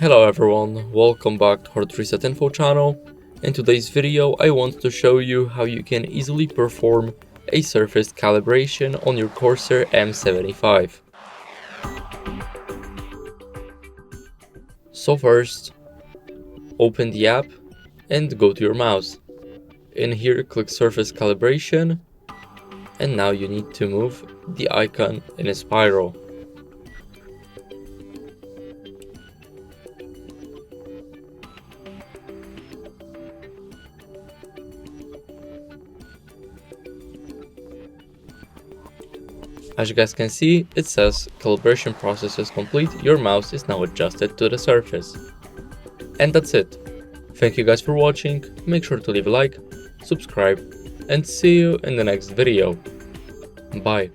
Hello everyone, welcome back to HardReset.Info channel. In today's video I want to show you how you can easily perform a surface calibration on your Corsair M75. So first, open the app and go to your mouse. In here click surface calibration, and now you need to move the icon in a spiral. As you guys can see, it says calibration process is complete, your mouse is now adjusted to the surface. And that's it. Thank you guys for watching, make sure to leave a like, subscribe, and see you in the next video. Bye.